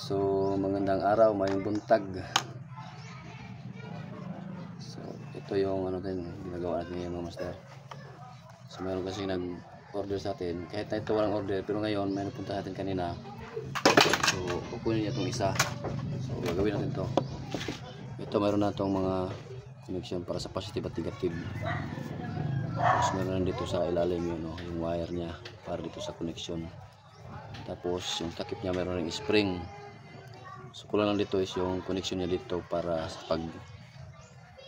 So magandang araw, mayong buntag. So ito yung ano din ginagawa natin ngayon mga master. So meron kasi nag-order sa atin, kahit na ito walang order, pero ngayon may napunta sa atin kanina. So kukunin niya itong isa. So gagawin natin to. Ito meron na itong mga connection para sa positive at negative. Tapos meron dito sa ilalim yun, no, yung wire niya para dito sa connection. Tapos yung takip niya meron ring spring. So kulang lang dito is yung connection niya dito para sa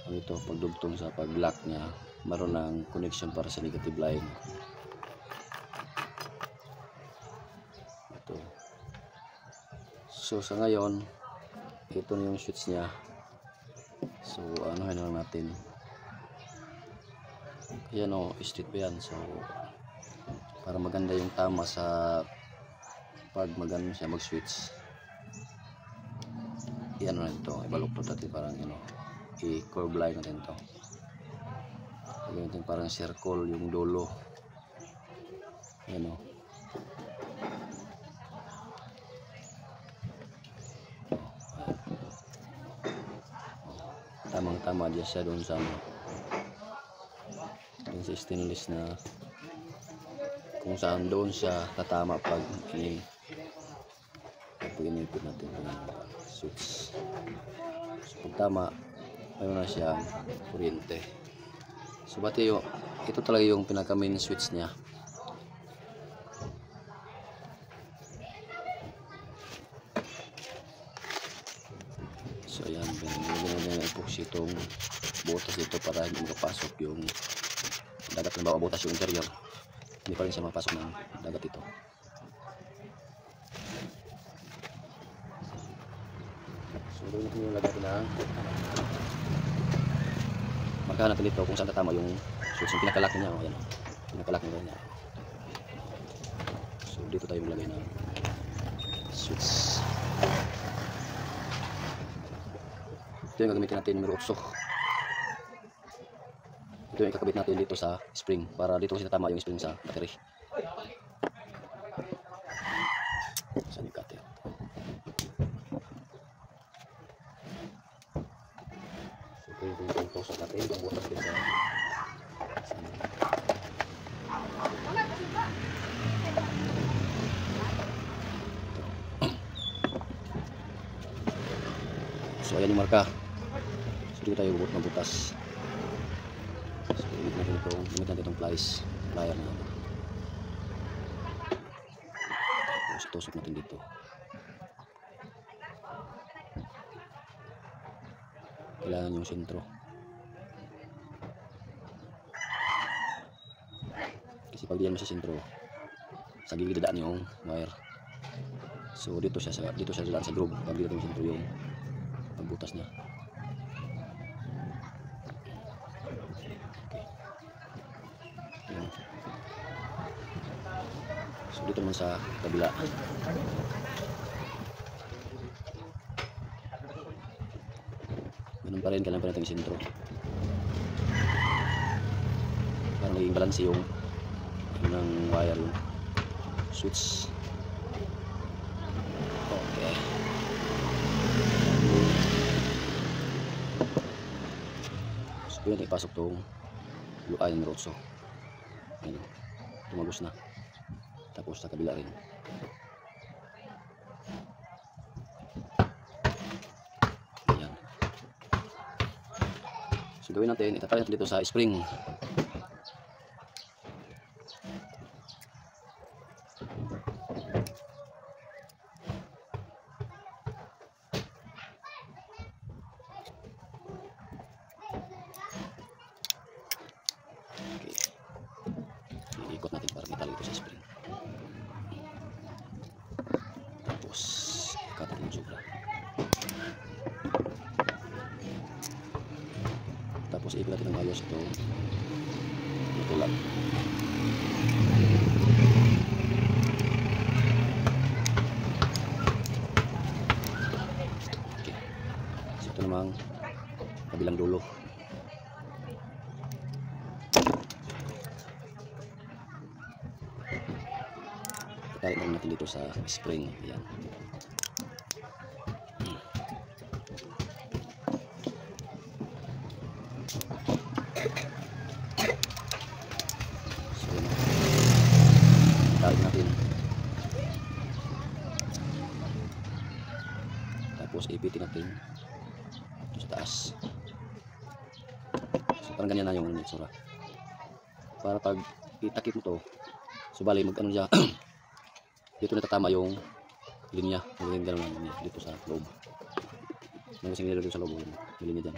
pagdugtong sa pag-lock niya, meron ng connection para sa negative line. Ito. So sa ngayon, ito na yung switch niya. So ano na lang natin. Yan o, straight pa yan. So para maganda yung tama sa pag magano siya mag-switch. Yan na ito, ibaluktot natin parang i-curve line natin ito. Gawin natin parang circle yung dulo. Yan o. Tamang tama dyan siya doon sa stainless na kung saan doon siya tatama pag inipit natin yung switch. So pag tama, mayroon na siyang kuryente. So bati ito talaga yung pinaka main switch niya. So ayan, binigyan na yung epoxy itong butas dito para hindi makapasok yung dagat na bawa butas yung interior. Hindi pa rin siya makapasok ng dagat ito. So gawin natin yung lagay na markahan natin dito kung saan tatama yung switch, yung pinakalak niya. Ayan, pinakalak niya. So dito tayo maglagay ng switch. Ito yung gagamitin natin, numero 8. Ito yung ikakabit natin dito sa spring para dito kasi tatama yung spring sa battery. Saan yung cutter? So ito yung tusok natin, yung butas din sa so ayan yung marka. So dito tayo bubot ng butas. So gamit natin itong pliers na tapos tusok natin dito. Kailangan yung sentro kasi pag diyan mo sa sentro, sa gilid dadaan yung wire. So dito siya dadaan sa groove pag dito yung sentro yung pagbutas niya. So dito naman sa kabila, ganun pa rin, kailangan pa natin yung sentro para maging balance yung ng wire, yung switch. Okay, so pwede natin ipasok itong UI ng rotso. Ayan, tumagos na. Tapos sa kabila rin. Ayan. So gawin natin, itatali natin dito sa spring. Okay. Iikot natin para may tali ito sa spring. Tapos ikat ng sobra. Tapos iikot natin ng ayos ito. Ito lang. Okay. So ito namang kabilang dulo. Tarik lang natin dito sa spring. Ayan. Tapos ipitin natin ito sa taas. So parang ganyan na yung itsura. Para pag itakip mo to, so bali mag ano siya dito natatama yung linya, yung gano'n lang dito sa loob. May kasing nilagay sa loob yung linya dyan.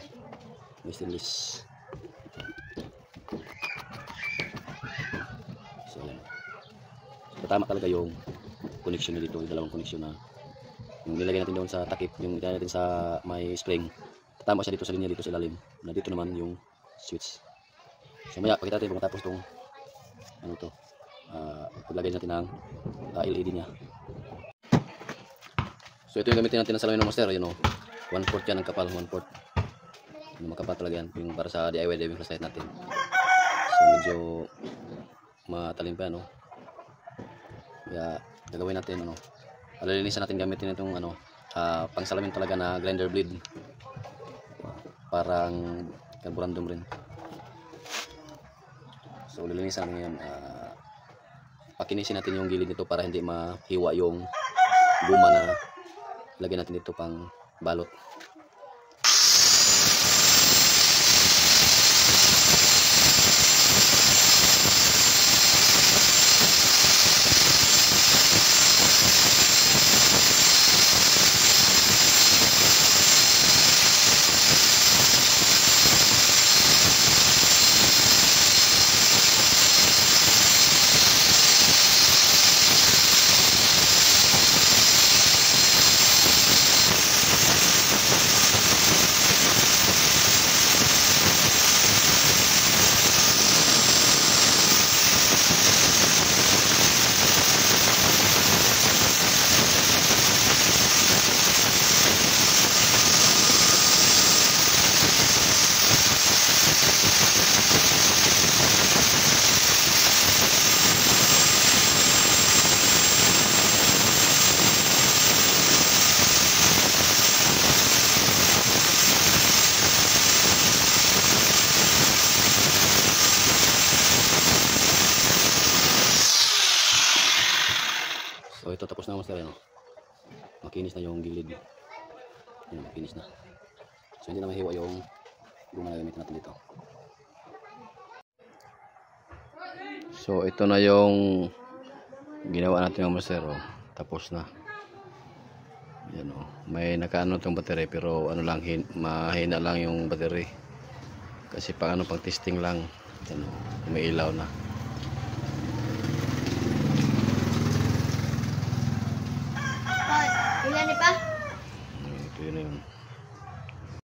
May stainless. So yan. So tatama talaga yung connection nyo dito, yung dalawang connection na yung nilagay natin doon sa takip, yung nilagay natin sa may spring. Tatama siya dito sa linya dito sa ilalim. Na dito naman yung switch. So maya pakita natin kung matapos tong ano to, paglagay natin ng LED nya. So ito yung gamitin natin ng salamin ng master, yun o, 1/4 yan ang kapal, 1/4. Makapal talaga yan, yung para sa DIY diving flashlight natin. So medyo matalim pa no. Kaya gagawin natin ano, alilinisan natin gamitin itong ano, pang salamin talaga na grinder blade. Parang carborundum rin. So lilinisan natin yan, pakinisin natin yung gilid nito para hindi mahiwa yung guma na lagyan natin dito pang balot. So ito tapos na master, no? Makinis na yung gilid. Yan, makinis na. So hindi na mahiwa yung guma na gamitin natin dito. So ito na yung ginawa natin ng master, oh. Tapos na. Yan oh. May nakaano tong battery pero ano lang, mahina lang yung battery. Kasi pang ano, pang testing lang. Yan oh. May ilaw na. Ilan pa? Ito yun.